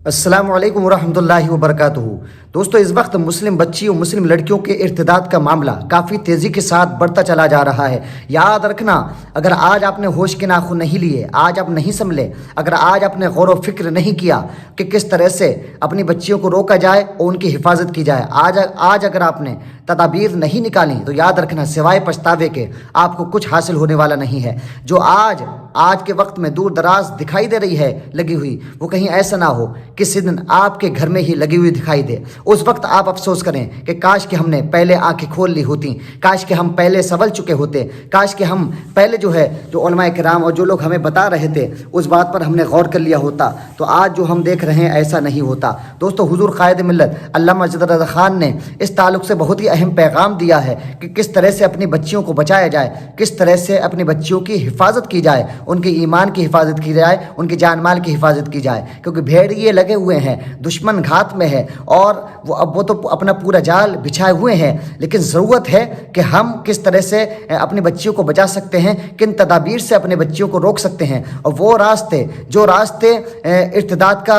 अस्सलामु अलैकुम वरहमतुल्लाहि वबरकातुहू। दोस्तों, इस वक्त मुस्लिम बच्चियों मुस्लिम लड़कियों के इर्तिदाद का मामला काफ़ी तेज़ी के साथ बढ़ता चला जा रहा है। याद रखना, अगर आज आपने होश के नाखून नहीं लिए, आज आप नहीं संभले, अगर आज आपने गौर व फिक्र नहीं किया कि किस तरह से अपनी बच्चियों को रोका जाए और उनकी हिफाजत की जाए, आज अगर आपने तदाबीर नहीं निकाली तो याद रखना, सिवाय पछतावे के आपको कुछ हासिल होने वाला नहीं है। जो आज के वक्त में दूर दराज दिखाई दे रही है लगी हुई, वो कहीं ऐसा ना हो किसी दिन आपके घर में ही लगी हुई दिखाई दे। उस वक्त आप अफसोस करें कि काश कि हमने पहले आंखें खोल ली होती, काश कि हम पहले संभल चुके होते, काश कि हम पहले जो उलमाए किराम और जो लोग हमें बता रहे थे उस बात पर हमने गौर कर लिया होता, तो आज जो हम देख रहे हैं ऐसा नहीं होता। दोस्तों, हुजूर कायद मिल्लत अल्लामा अजदर रज़ा खान ने इस ताल्लुक़ से बहुत ही अहम पैगाम दिया है कि किस तरह से अपनी बच्चियों को बचाया जाए, किस तरह से अपनी बच्चियों की हिफाजत की जाए, उनके ईमान की हिफाजत की जाए, उनके जान माल की हिफाजत की जाए। क्योंकि भेड़िए लगे हुए हैं, दुश्मन घात में है और वो तो अपना पूरा जाल बिछाए हुए हैं, लेकिन ज़रूरत है कि हम किस तरह से अपनी बच्चियों को बचा सकते हैं, किन तदाबीर से अपने बच्चियों को रोक सकते हैं, और वो जो रास्ते इर्तिदाद का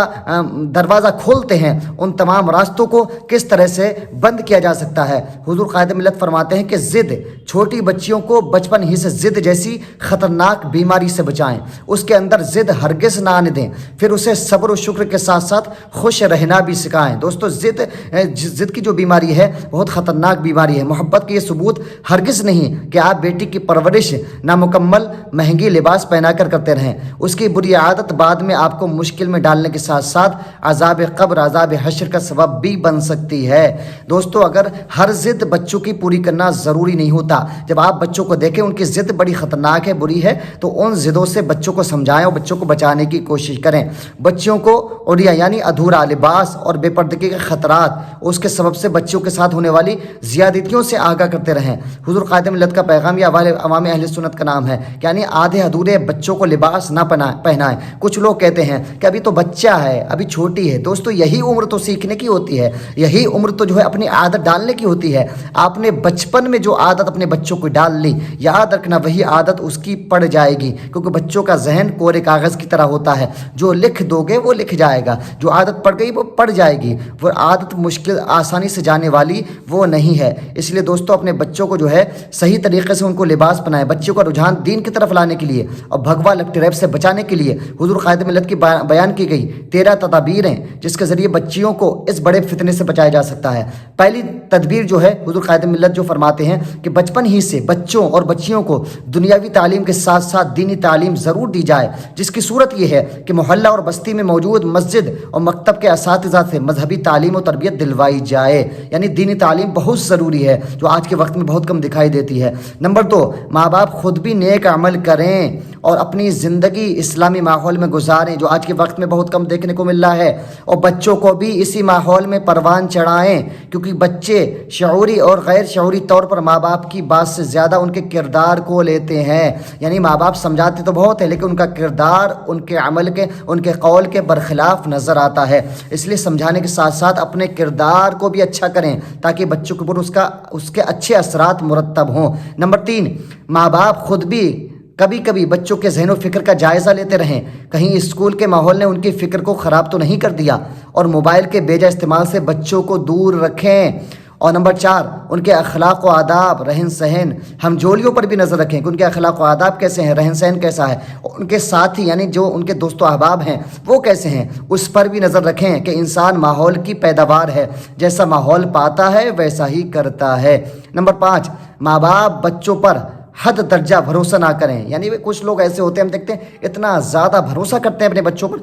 दरवाज़ा खोलते हैं, उन तमाम रास्तों को किस तरह से बंद किया जा सकता है। हुजूर कायद मिल्लत फरमाते हैं कि ज़िद, छोटी बच्चियों को बचपन ही से ज़िद जैसी ख़तरनाक बीमारी से बचाएं, उसके अंदर ज़िद हरगिज़ ना आने दें, फिर उसे सब्र और शुक्र के साथ साथ खुश रहना भी सिखाएं। दोस्तों, ज़िद की जो बीमारी है बहुत ख़तरनाक बीमारी है। मोहब्बत के ये सबूत हरगिज़ नहीं कि आप बेटी की परवरिश नामुकम्मल महंगी लिबास पहना कर करते रहें। उसकी बुरी आदत बाद में आपको मुश्किल में डालने के साथ साथ अज़ाब क़ब्र, अज़ाब हश्र का सबब भी बन सकती है। दोस्तों, अगर हर ज़िद बच्चों की पूरी करना ज़रूरी नहीं होता। जब आप बच्चों को देखें उनकी ज़िद बड़ी ख़तरनाक है, बुरी है, तो उन ज़िदों से बच्चों को समझाएं और बच्चों को बचाने की कोशिश करें। बच्चियों को उड़िया यानी अधूरा लिबास और बेपर्दगी के ख़तरात, उसके सबब से बच्चों के साथ होने वाली ज़्यादतियों से आगाह करते रहें। हुज़ूर क़ायद मिल्लत का पैगाम या अवाम अहले सुन्नत का नाम है, यानी आधे अधूरे बच्चों को लिबास ना पहनाएं। कुछ लोग कहते हैं कि अभी तो बच्चा है, अभी छोटी है। दोस्तों, यही उम्र तो सीखने की होती है, यही उम्र तो अपनी आदत डालने की होती है। आपने बचपन में जो आदत अपने बच्चों को डाल ली, याद रखना वही आदत उसकी पड़ जाएगी, क्योंकि बच्चों का जहन कोरे कागज़ की तरह होता है, जो लिख दोगे वो लिख जाएगा, जो आदत पड़ गई वो पड़ जाएगी। वो आदत मुश्किल आसानी से जाने वाली वो नहीं है। इसलिए दोस्तों, अपने बच्चों को सही तरीके से उनको लिबास बनाएं। बच्चों का रुझान दीन की तरफ लाने के लिए और भगवा लपटेरैप से बचाने के लिए हुजूर क़ायद मिल्लत की बयान की गई 13 तदाबीरें, जिसके ज़रिए बच्चियों को इस बड़े फितने से बचाया जा सकता है। पहली तदबीर हुजूर क़ायद मिल्लत फरमाते हैं कि बचपन ही से बच्चों और बच्चियों को दुनियावी तालीम के साथ साथ दीनी तालीम ज़रूर दी जाए, जिसकी सूरत यह है कि मोहल्ला और बस्ती में मौजूद मस्जिद और मकतब के असातिज़ा से मजहबी तालीम और तरबियत दिलवाई जाए। यानी दीनी तालीम बहुत ज़रूरी है, जो आज के वक्त में बहुत कम दिखाई देती है। नंबर 2, माँ बाप खुद भी नेक अमल करें और अपनी ज़िंदगी इस्लामी माहौल में गुजारें, जो आज के वक्त में बहुत कम देखने को मिल रहा है, और बच्चों को भी इसी माहौल में परवान चढ़ाएं, क्योंकि बच्चे शऊरी और गैर शऊरी तौर पर माँ बाप की बात से ज़्यादा उनके किरदार को लेते हैं। यानी माँ बाप समझाते तो बहुत है, लेकिन उनका किरदार उनके अमल के, उनके कौल के बरखिलाफ नज़र आता है। इसलिए समझाने के साथ साथ अपने किरदार को भी अच्छा करें, ताकि बच्चों के ऊपर उसके अच्छे असरात मुरतब हों। नंबर 3, माँ बाप खुद भी कभी कभी बच्चों के ज़हन व फ़िक्र का जायज़ा लेते रहें, कहीं स्कूल के माहौल ने उनकी फ़िक्र को ख़राब तो नहीं कर दिया, और मोबाइल के बेजा इस्तेमाल से बच्चों को दूर रखें। और नंबर 4, उनके अखलाक व आदाब, रहन सहन, हमजोलियों पर भी नज़र रखें कि उनके अखलाक व आदाब कैसे हैं, रहन सहन कैसा है, उनके साथी यानी जो उनके दोस्तों अहबाब हैं वो कैसे हैं, उस पर भी नज़र रखें कि इंसान माहौल की पैदावार है, जैसा माहौल पाता है वैसा ही करता है। नंबर 5, माँ बाप बच्चों पर हद दर्जा भरोसा ना करें। यानी कुछ लोग ऐसे होते हैं, हम देखते हैं इतना ज़्यादा भरोसा करते हैं अपने बच्चों पर,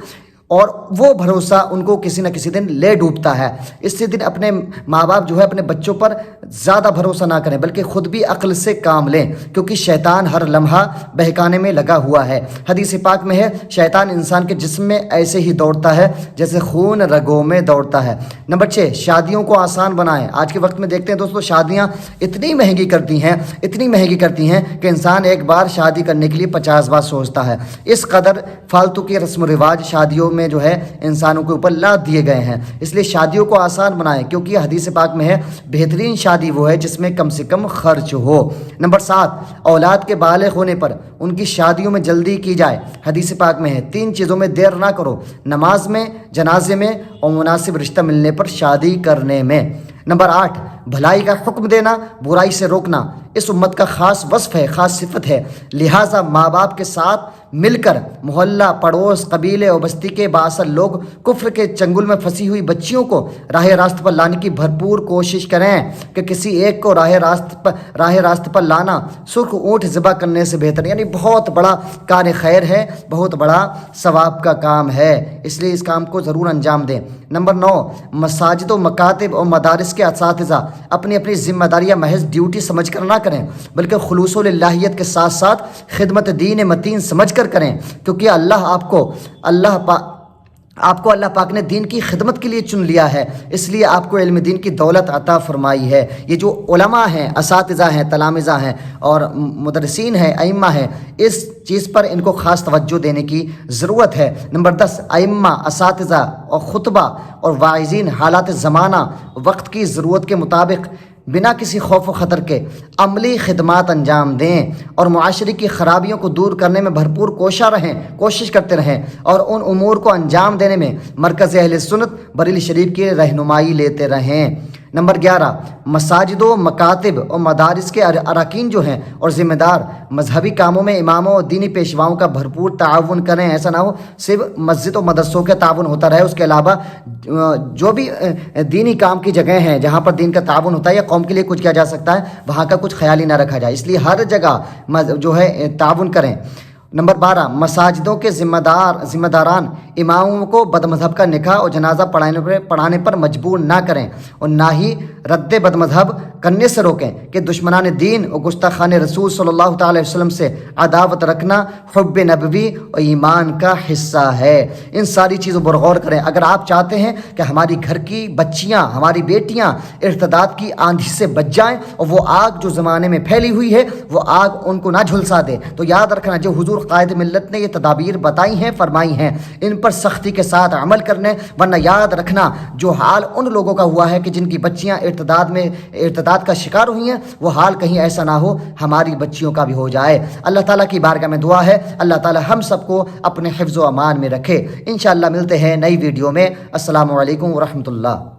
और वो भरोसा उनको किसी न किसी दिन ले डूबता है। इससे दिन अपने माँ बाप अपने बच्चों पर ज़्यादा भरोसा ना करें, बल्कि ख़ुद भी अक्ल से काम लें, क्योंकि शैतान हर लम्हा बहकाने में लगा हुआ है। हदीस पाक में है, शैतान इंसान के जिस्म में ऐसे ही दौड़ता है जैसे खून रगों में दौड़ता है। नंबर 6, शादियों को आसान बनाएं। आज के वक्त में देखते हैं दोस्तों, शादियाँ इतनी महंगी करती हैं कि इंसान एक बार शादी करने के लिए 50 बार सोचता है। इस कदर फालतू के रस्म रिवाज शादियों میں جو ہے انسانوں کے اوپر لاد دیے گئے ہیں۔ اس لیے شادیوں کو آسان بنائیں، کیونکہ حدیث پاک میں ہے بہترین شادی وہ ہے جس میں کم سے کم خرچ ہو۔ نمبر 7، اولاد کے بالغ ہونے پر ان کی شادیوں میں جلدی کی جائے۔ حدیث پاک میں ہے 3 چیزوں میں دیر نہ کرو: نماز میں، جنازے میں اور مناسب رشتہ ملنے پر شادی کرنے میں۔ نمبر 8، بھلائی کا حکم دینا، برائی سے روکنا اس امت کا خاص وصف ہے، خاص صفت ہے۔ لہٰذا ماں باپ کے ساتھ مل کر محلہ، پڑوس، قبیلے اور بستی کے بااثر لوگ کفر کے چنگل میں پھنسی ہوئی بچیوں کو راہ راست پر لانے کی بھرپور کوشش کریں کہ کسی ایک کو راہ راست پر لانا سرخ اونٹ ذبح کرنے سے بہتر، یعنی بہت بڑا کار خیر ہے، بہت بڑا ثواب کا کام ہے، اس لیے اس کام کو ضرور انجام دیں۔ نمبر 9، مساجد و مکاتب اور مدارس کے اساتذہ اپنی اپنی ذمہ داریاں محض ڈیوٹی سمجھ کر نہ کریں، بلکہ خلوص و للہیت کے ساتھ ساتھ خدمت دین متین سمجھ کر کریں، کیونکہ اللہ پاک نے دین کی خدمت کے لیے چن لیا ہے، اس لیے آپ کو علم دین کی دولت عطا فرمائی ہے۔ یہ جو علماء ہیں، اساتذہ ہیں، تلامذہ ہیں اور مدرسین ہیں، ائمہ ہیں، اس چیز پر ان کو خاص توجہ دینے کی ضرورت ہے۔ نمبر 10، ائمہ، اساتذہ اور خطبہ اور واعظین حالات زمانہ وقت کی ضرورت کے مطابق بنا کسی خوف و خطر کے عملی خدمات انجام دیں اور معاشرے کی خرابیوں کو دور کرنے میں بھرپور کوشش کرتے رہیں اور ان امور کو انجام دینے میں مرکز اہل سنت بریلی شریف کی رہنمائی لیتے رہیں۔ نمبر 11، مساجد و مکاتب اور مدارس کے اراکین جو ہیں اور ذمہ دار مذہبی کاموں میں اماموں اور دینی پیشواؤں کا بھرپور تعاون کریں۔ ایسا نہ ہو صرف مسجد و مدرسوں کا تعاون ہوتا رہے، اس کے علاوہ جو بھی دینی کام کی جگہیں ہیں جہاں پر دین کا تعاون ہوتا ہے یا قوم کے لیے کچھ کیا جا سکتا ہے وہاں کا کچھ خیال ہی نہ رکھا جائے، اس لیے ہر جگہ جو ہے تعاون کریں۔ نمبر 12، مساجدوں کے ذمہ داران اماموں کو بد مذہب کا نکاح اور جنازہ پڑھانے پر مجبور نہ کریں اور نہ ہی رد بد مذہب کرنے سے روکیں کہ دشمنان دین اور گستاخان رسول صلی اللہ تعالی وسلم سے عداوت رکھنا حب نبوی اور ایمان کا حصہ ہے۔ ان ساری چیزوں پر غور کریں۔ اگر آپ چاہتے ہیں کہ ہماری گھر کی بچیاں، ہماری بیٹیاں ارتداد کی آندھی سے بچ جائیں اور وہ آگ جو زمانے میں پھیلی ہوئی ہے وہ آگ ان کو نہ جھلسا دے، تو یاد رکھنا جو حضور قائد ملت نے یہ تدابیر بتائی ہیں، فرمائی ہیں، ان پر سختی کے ساتھ عمل کرنے، ورنہ یاد رکھنا جو حال ان لوگوں کا ہوا ہے کہ جن کی بچیاں ارتداد کا شکار ہوئی ہیں، وہ حال کہیں ایسا نہ ہو ہماری بچیوں کا بھی ہو جائے۔ اللہ تعالیٰ کی بارگاہ میں دعا ہے اللہ تعالیٰ ہم سب کو اپنے حفظ و امان میں رکھے۔ انشاءاللہ ملتے ہیں نئی ویڈیو میں۔ السلام علیکم ورحمۃ اللہ۔